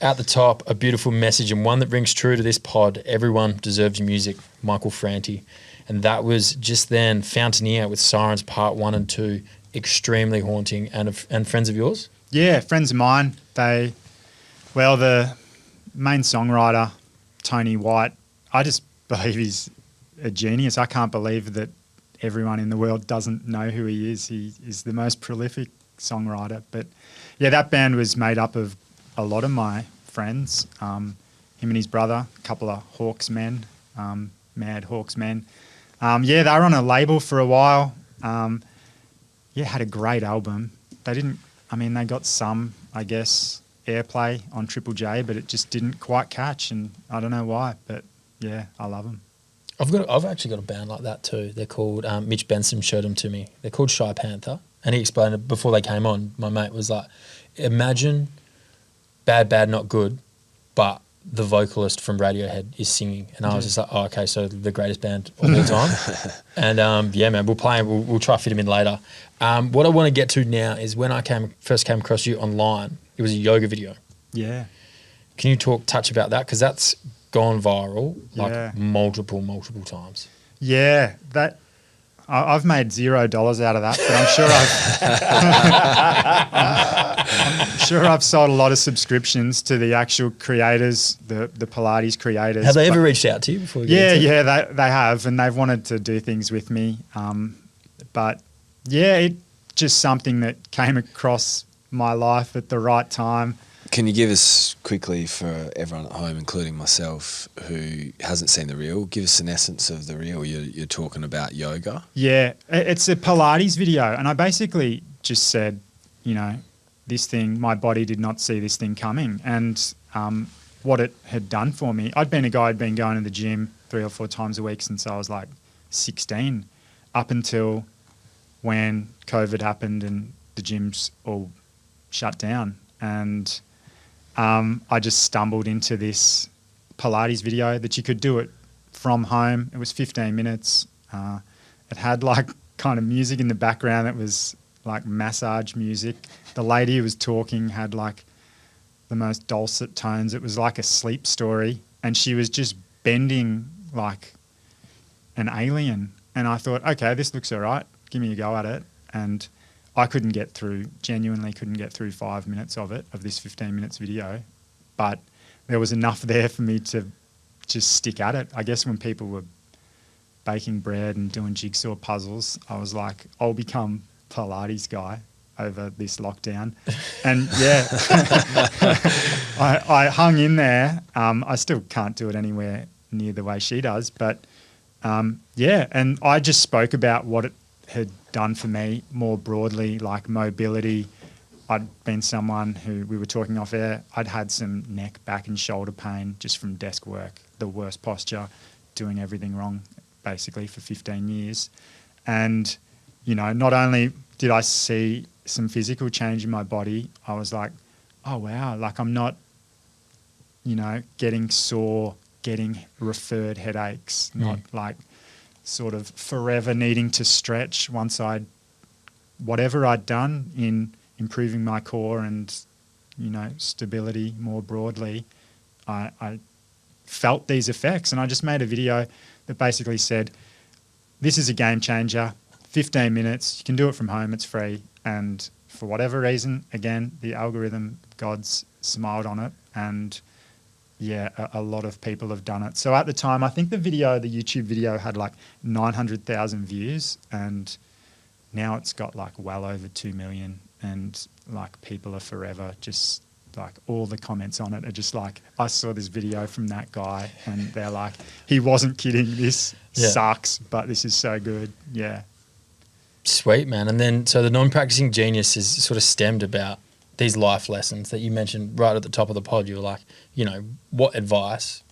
at the top, a beautiful message and one that rings true to this pod. Everyone deserves your music, Michael Franti. And that was just then Fountaineer with Sirens Part 1 and 2, extremely haunting. And friends of yours? Yeah, friends of mine. The main songwriter, Tony White, I just believe he's a genius. I can't believe that everyone in the world doesn't know who he is. He is the most prolific songwriter. But yeah, that band was made up of a lot of my friends, him and his brother, a couple of Hawks men, mad Hawks men. They were on a label for a while. Had a great album. They got some, I guess, airplay on Triple J, but it just didn't quite catch, and I don't know why, but yeah, I love them. I've actually got a band like that too. They're called, Mitch Benson showed them to me. They're called Shy Panther, and he explained it before they came on. My mate was like, imagine Bad, Not Good, but the vocalist from Radiohead is singing. And I was just like, oh, okay, so the greatest band of all time. And man, we'll try to fit him in later. What I want to get to now is when I first came across you online, it was a yoga video. Yeah. Can you touch about that? Because that's gone viral multiple times. Yeah, I've made $0 out of that, but I'm sure I've sold a lot of subscriptions to the actual creators, the Pilates creators. Have they ever reached out to you before? They have, and they've wanted to do things with me. It's just something that came across my life at the right time. Can you give us quickly, for everyone at home, including myself, who hasn't seen the reel, give us an essence of the reel? You're talking about yoga? Yeah, it's a Pilates video, and I basically just said, my body did not see this thing coming, and what it had done for me. I'd been a guy who'd been going to the gym 3 or 4 times a week since I was like 16, up until when COVID happened and the gyms all shut down. And I just stumbled into this Pilates video that you could do it from home. It was 15 minutes. It had like kind of music in the background that was like massage music. The lady who was talking had like the most dulcet tones. It was like a sleep story, and she was just bending like an alien. And I thought, okay, this looks all right. Give me a go at it. And I genuinely couldn't get through 5 minutes of this 15 minutes video, but there was enough there for me to just stick at it. I guess when people were baking bread and doing jigsaw puzzles, I was like, I'll become Pilates guy over this lockdown. And I hung in there. I still can't do it anywhere near the way she does, but and I just spoke about what it had done for me more broadly, like mobility. I'd been someone who, we were talking off air, I'd had some neck, back and shoulder pain just from desk work, the worst posture, doing everything wrong basically for 15 years. And, not only did I see some physical change in my body, I was like, oh wow, like I'm not, getting sore, getting referred headaches, not like sort of forever needing to stretch whatever I'd done in improving my core and, stability more broadly, I felt these effects. And I just made a video that basically said, this is a game changer, 15 minutes, you can do it from home, it's free. And for whatever reason, again, the algorithm gods smiled on it, and a lot of people have done it. So at the time, I think the YouTube video had like 900,000 views, and now it's got like well over 2 million, and like people are forever just like, all the comments on it are just like, I saw this video from that guy and they're like, he wasn't kidding, this sucks, but this is so good. Yeah. Sweet, man. And then, so the non-practicing genius is sort of stemmed about these life lessons that you mentioned right at the top of the pod. You were like, what advice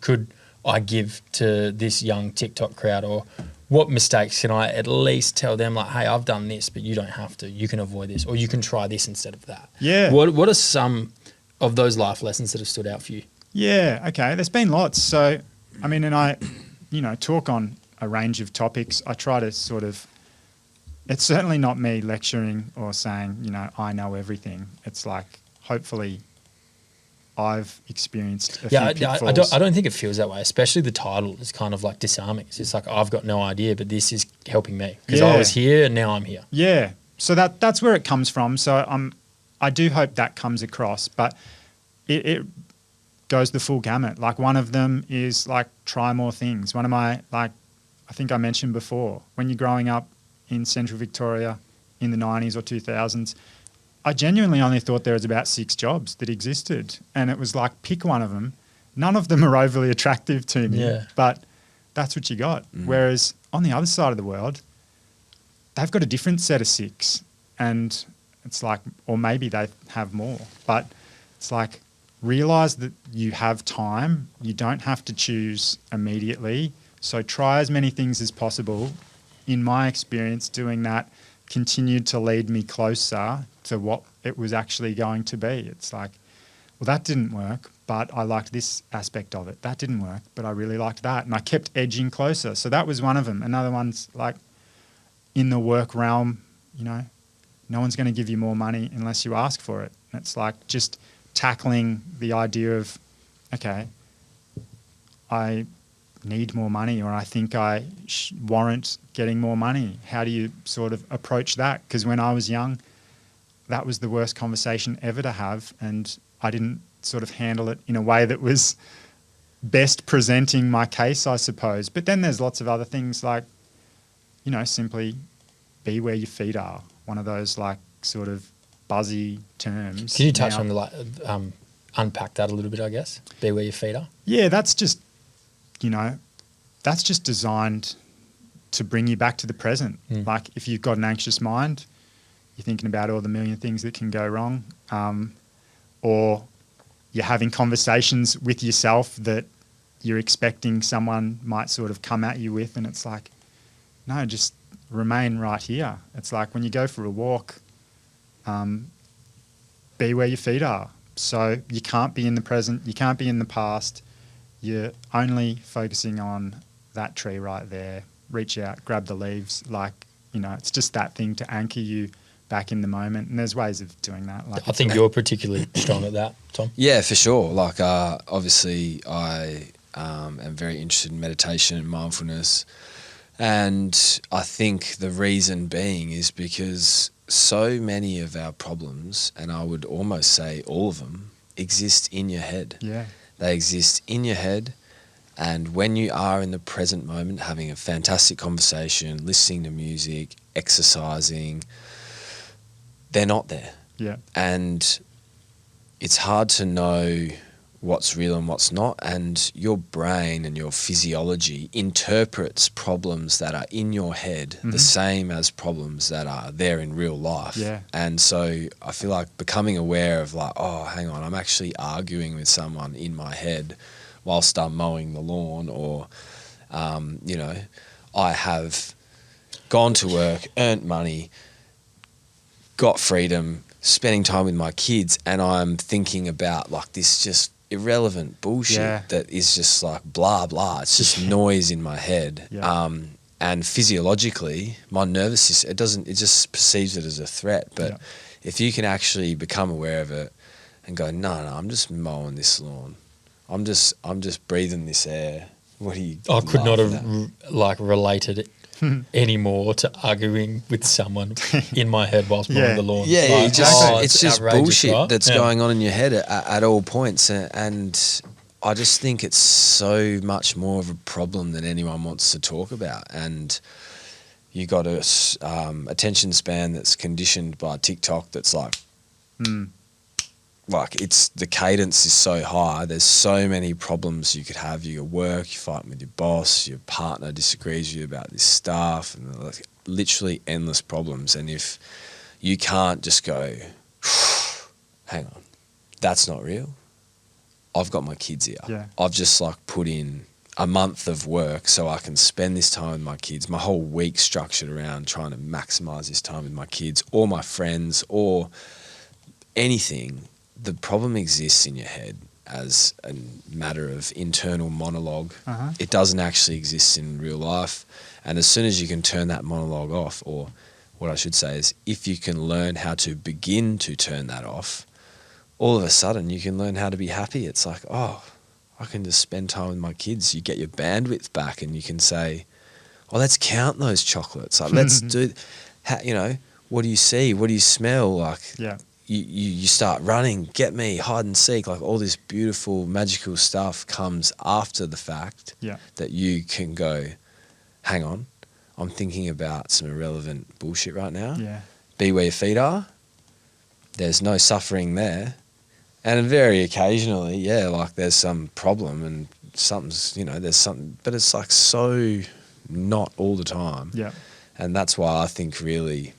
could I give to this young TikTok crowd, or what mistakes can I at least tell them, like, hey, I've done this, but you don't have to. You can avoid this, or you can try this instead of that. Yeah. What are some of those life lessons that have stood out for you? Yeah, okay. There's been lots. So, I mean, and I, talk on a range of topics. I try to sort of, it's certainly not me lecturing or saying, I know everything. It's like, hopefully, I've experienced a Yeah, few I pitfalls. don't think it feels that way, especially the title is kind of like disarming. It's just like, I've got no idea, but this is helping me because I Yeah. was here and now I'm here. Yeah. So that's where it comes from. So I do hope that comes across, but it goes the full gamut. Like one of them is like try more things. One of my, like, I think I mentioned before, when you're growing up in central Victoria in the 90s or 2000s, I genuinely only thought there was about 6 jobs that existed. And it was like, pick one of them. None of them are overly attractive to me, Yeah. but that's what you got. Whereas on the other side of the world, they've got a different set of 6. And it's like, or maybe they have more, but it's like, realize that you have time. You don't have to choose immediately. So try as many things as possible. In my experience, doing that continued to lead me closer to what it was actually going to be. It's like, well, that didn't work, but I liked this aspect of it. That didn't work, but I really liked that. And I kept edging closer. So that was one of them. Another one's like in the work realm, you know, no one's going to give you more money unless you ask for it. And it's like just tackling the idea of, okay, I need more money, or I think I warrant getting more money. How do you sort of approach that? Because when I was young, that was the worst conversation ever to have, and I didn't sort of handle it in a way that was best presenting my case, I suppose. But then there's lots of other things like, you know, simply be where your feet are. One of those like sort of buzzy terms. Can you touch now. on the unpack that a little bit, I guess? Be where your feet are. Yeah, that's just, you know, that's just designed to bring you back to the present. Like if you've got an anxious mind, you're thinking about all the million things that can go wrong, or you're having conversations with yourself that you're expecting someone might sort of come at you with, and it's like, no, just remain right here. It's like when you go for a walk, be where your feet are. So you can't be in the present, you can't be in the past. You're only focusing on that tree right there. Reach out, grab the leaves. Like, you know, it's just that thing to anchor you back in the moment. And there's ways of doing that. Like, I think you're particularly strong at that, Tom. Yeah, for sure. Like, obviously, I am very interested in meditation and mindfulness. And I think the reason being is because so many of our problems, and I would almost say all of them, exist in your head. Yeah. They exist in your head. And when you are in the present moment, having a fantastic conversation, listening to music, exercising, they're not there. Yeah. And it's hard to know what's real and what's not. And your brain and your physiology interprets problems that are in your head the same as problems that are there in real life. Yeah. And so I feel like becoming aware of like, oh, hang on, I'm actually arguing with someone in my head whilst I'm mowing the lawn, or, you know, I have gone to work, earned money, got freedom, spending time with my kids, and I'm thinking about like this just irrelevant bullshit that is just like blah, blah. It's just noise in my head. Yeah. And physiologically, my nervous system, it just perceives it as a threat. But if you can actually become aware of it and go, no, I'm just mowing this lawn. I'm just breathing this air. What are you? I could not laughing have related it anymore to arguing with someone in my head whilst mowing the lawn. Yeah, Like, it's just outrageous, bullshit right? that's going on in your head at all points. And I just think it's so much more of a problem than anyone wants to talk about. And you got a attention span that's conditioned by TikTok that's like, like it's the cadence is so high. There's so many problems you could have. You got work, you're fighting with your boss, your partner disagrees with you about this stuff, and like literally endless problems. And if you can't just go, hang on, that's not real. I've got my kids here. Yeah. I've just like put in a month of work so I can spend this time with my kids. My whole week structured around trying to maximize this time with my kids or my friends or anything. The problem exists in your head as a matter of internal monologue. It doesn't actually exist in real life. And as soon as you can turn that monologue off, or what I should say is if you can learn how to begin to turn that off, all of a sudden you can learn how to be happy. It's like, oh, I can just spend time with my kids. You get your bandwidth back and you can say, oh, let's count those chocolates. Like, let's do, you know, what do you see? What do you smell? Like, Yeah. you start running, get me, hide and seek. Like, all this beautiful, magical stuff comes after the fact that you can go, hang on, I'm thinking about some irrelevant bullshit right now. Yeah. Be where your feet are. There's no suffering there. And very occasionally, yeah, like there's some problem and something's, you know, there's something, but it's like so not all the time. Yeah. And that's why I think really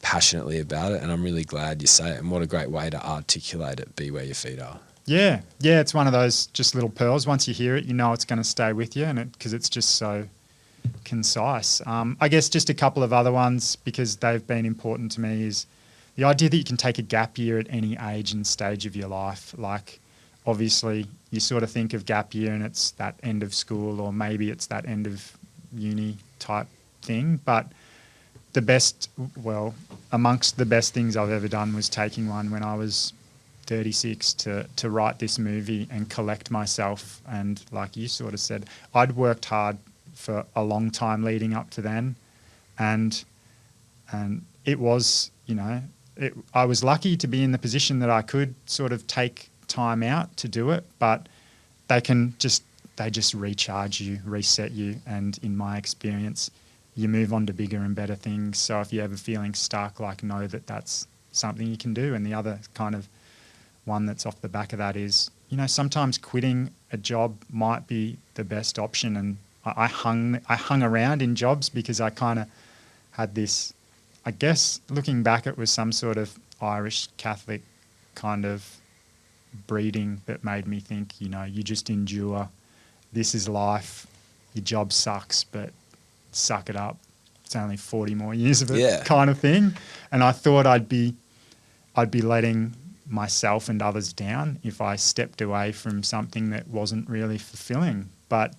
passionately about it. And I'm really glad you say it. And what a great way to articulate it, be where your feet are. Yeah. Yeah. It's one of those just little pearls. Once you hear it, you know it's going to stay with you, and because it's just so concise. I guess just a couple of other ones, because they've been important to me, is the idea that you can take a gap year at any age and stage of your life. Like, obviously, you sort of think of gap year and it's that end of school, or maybe it's that end of uni type thing. But the best, well, amongst the best things I've ever done was taking one when I was 36 to write this movie and collect myself. And like you sort of said, I'd worked hard for a long time leading up to then. And it was, you know, I was lucky to be in the position that I could sort of take time out to do it, but they just recharge you, reset you, and in my experience, you move on to bigger and better things. So if you're ever feeling stuck, like, know that that's something you can do. And the other kind of one that's off the back of that is, you know, sometimes quitting a job might be the best option. And I hung around in jobs because I kind of had this, I guess, looking back, it was some sort of Irish Catholic kind of breeding that made me think, you know, you just endure. This is life. Your job sucks, but suck it up. It's only 40 more years of it, kind of thing. And I thought I'd be letting myself and others down if I stepped away from something that wasn't really fulfilling. But,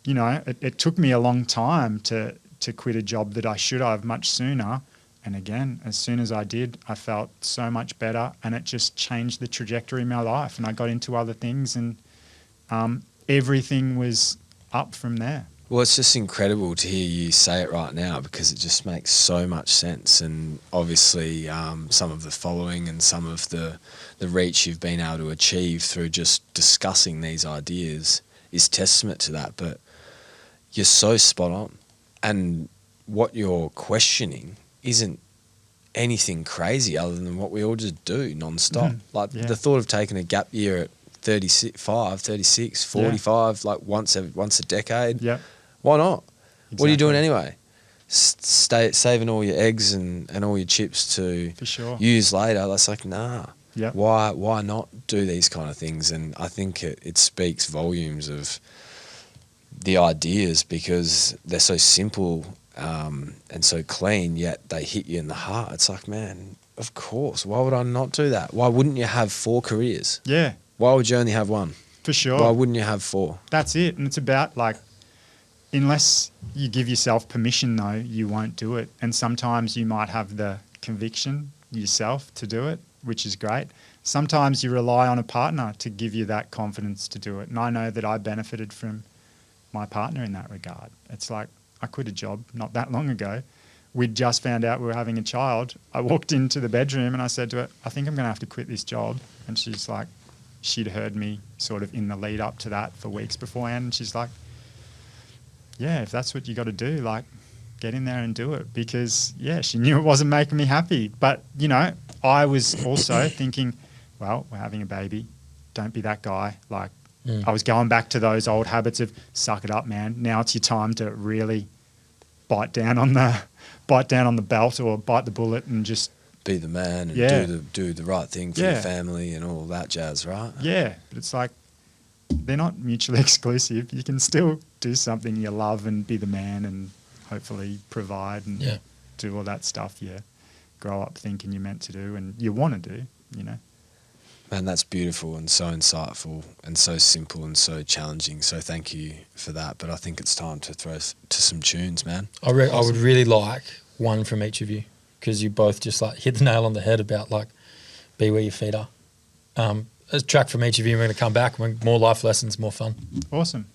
you know, it took me a long time to quit a job that I should have much sooner. And again, as soon as I did, I felt so much better, and it just changed the trajectory of my life. And I got into other things, and everything was up from there. Well, it's just incredible to hear you say it right now, because it just makes so much sense. And obviously some of the following and some of the reach you've been able to achieve through just discussing these ideas is testament to that. But you're so spot on. And what you're questioning isn't anything crazy other than what we all just do nonstop. The thought of taking a gap year at 35, 36, 45, like once a decade. Yeah. Why not? Exactly. What are you doing anyway? Saving all your eggs and all your chips to For sure. use later. That's like, nah. Yeah. Why not do these kind of things? And I think it speaks volumes of the ideas, because they're so simple and so clean, yet they hit you in the heart. It's like, man, of course. Why would I not do that? Why wouldn't you have 4 careers? Yeah. Why would you only have one? For sure. Why wouldn't you have 4? That's it. And it's about, like, unless you give yourself permission, though, you won't do it. And sometimes you might have the conviction yourself to do it, which is great. Sometimes you rely on a partner to give you that confidence to do it. And I know that I benefited from my partner in that regard. It's like, I quit a job not that long ago. We'd just found out we were having a child. I walked into the bedroom and I said to her, I think I'm going to have to quit this job. And she's like, she'd heard me sort of in the lead up to that for weeks beforehand. And she's like, yeah, if that's what you got to do, like, get in there and do it. Because, yeah, she knew it wasn't making me happy. But, you know, I was also thinking, well, we're having a baby. Don't be that guy. Like, I was going back to those old habits of suck it up, man. Now it's your time to really bite down on the belt, or bite the bullet, and just be the man and do the right thing for your family and all that jazz, right? Yeah, but it's like, they're not mutually exclusive. You can still do something you love and be the man and hopefully provide and do all that stuff you grow up thinking you're meant to do and you want to do, you know. Man, that's beautiful and so insightful and so simple and so challenging. So thank you for that. But I think it's time to throw to some tunes, man. I would really like one from each of you, because you both just like hit the nail on the head about like be where your feet are. a track from each of you. We're going to come back. More life lessons, more fun. Awesome.